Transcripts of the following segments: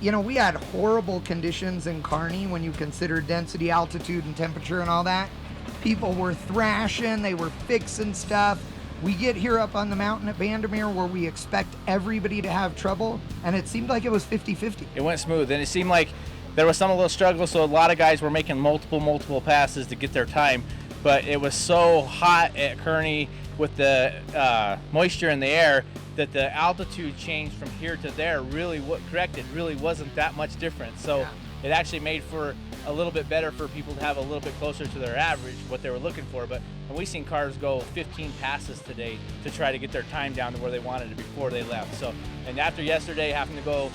you know, we had horrible conditions in Kearney when you consider density, altitude, and temperature and all that. People were thrashing, they were fixing stuff. We get here up on the mountain at Vandermeer where we expect everybody to have trouble, and it seemed like it was 50-50. It went smooth, and it seemed like there was some little struggle, so a lot of guys were making multiple passes to get their time, but it was so hot at Kearney with the moisture in the air that the altitude change from here to there really wasn't that much different. So it actually made for a little bit better for people to have a little bit closer to their average, what they were looking for. But we seen cars go 15 passes today to try to get their time down to where they wanted it before they left. So, and after yesterday having to go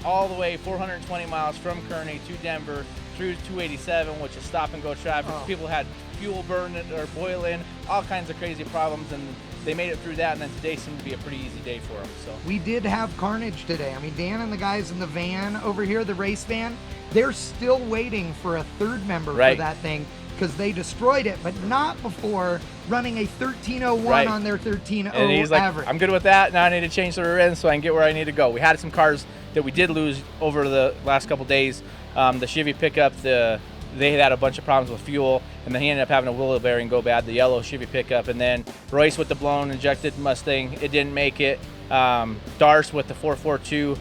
all the way 420 miles from Kearney to Denver through 287, which is stop and go traffic. People had fuel burning or boiling, all kinds of crazy problems, and they made it through that, and then today seemed to be a pretty easy day for them. So we did have carnage today. I mean, Dan and the guys in the van over here, the race van, they're still waiting for a third member for that thing because they destroyed it, but not before running a 13:01 on their 13:0 and he's like, average. I'm good with that. Now I need to change the rear end so I can get where I need to go. We had some cars that we did lose over the last couple days. The Chevy pickup, they had a bunch of problems with fuel, and then he ended up having a wheel bearing go bad, the yellow Chevy pickup. And then Royce with the blown injected Mustang, it didn't make it. Darce with the 442,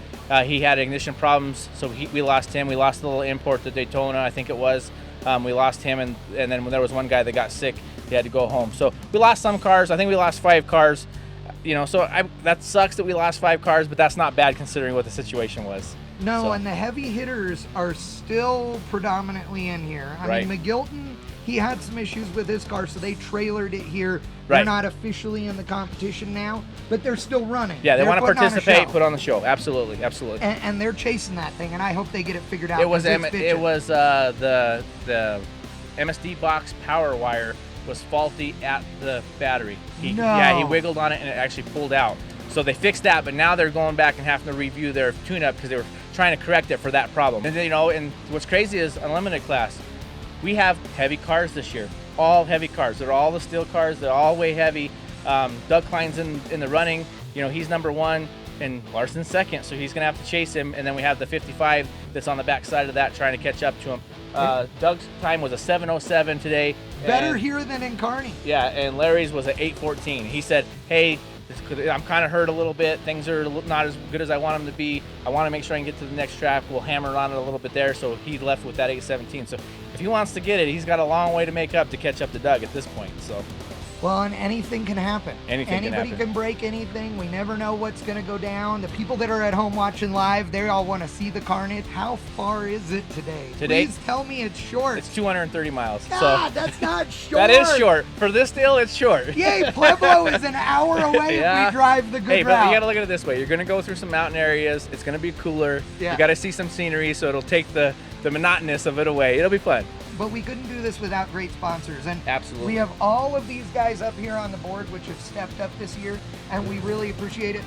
he had ignition problems, so we lost him. We lost the little import to Daytona, I think it was. We lost him, and then when there was one guy that got sick, he had to go home. So we lost some cars. I think we lost 5 cars. You know, so that sucks that we lost 5 cars, but that's not bad considering what the situation was. No, and the heavy hitters are still predominantly in here. I mean, McGilton, he had some issues with his car, so they trailered it here. They're not officially in the competition now, but they're still running. Yeah, they want to participate, put on the show. Absolutely. And they're chasing that thing, and I hope they get it figured out. It was the MSD box power wire was faulty at the battery. Yeah, he wiggled on it, and it actually pulled out. So they fixed that, but now they're going back and having to review their tune-up because they were trying to correct it for that problem. And, you know, and what's crazy is Unlimited class, we have heavy cars this year, all heavy cars. They're all the steel cars. They're all way heavy. Doug Klein's in the running. You know, he's number 1 and Larson's second, so he's going to have to chase him. And then we have the 55 that's on the back side of that trying to catch up to him. Doug's time was a 7:07 today. Better here than in Kearney. Yeah, and Larry's was an 8:14. He said, hey, I'm kind of hurt a little bit. Things are not as good as I want them to be. I want to make sure I can get to the next track. We'll hammer on it a little bit there. So he left with that 8:17. So if he wants to get it, he's got a long way to make up to catch up to Doug at this point. So. Well, and anything can happen. Anybody can can break anything. We never know what's going to go down. The people that are at home watching live, they all want to see the carnage. How far is it today? Please tell me it's short. It's 230 miles. God, that's not short. That is short. For this deal, it's short. Yay, Pueblo is an hour away if we drive the good route. But you got to look at it this way. You're going to go through some mountain areas. It's going to be cooler. Yeah. You got to see some scenery, so it'll take the monotonous of it away. It'll be fun. But we couldn't do this without great sponsors. And absolutely, we have all of these guys up here on the board which have stepped up this year, and we really appreciate it.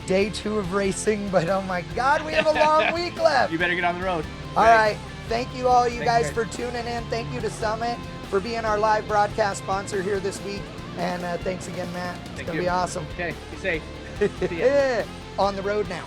Day 2 of racing, but oh my God, we have a long week left. You better get on the road. All right. Thank you all you guys for tuning in. Thank you to Summit for being our live broadcast sponsor here this week. And thanks again, Matt. It's going to be awesome. Okay, be safe. See ya. On the road now.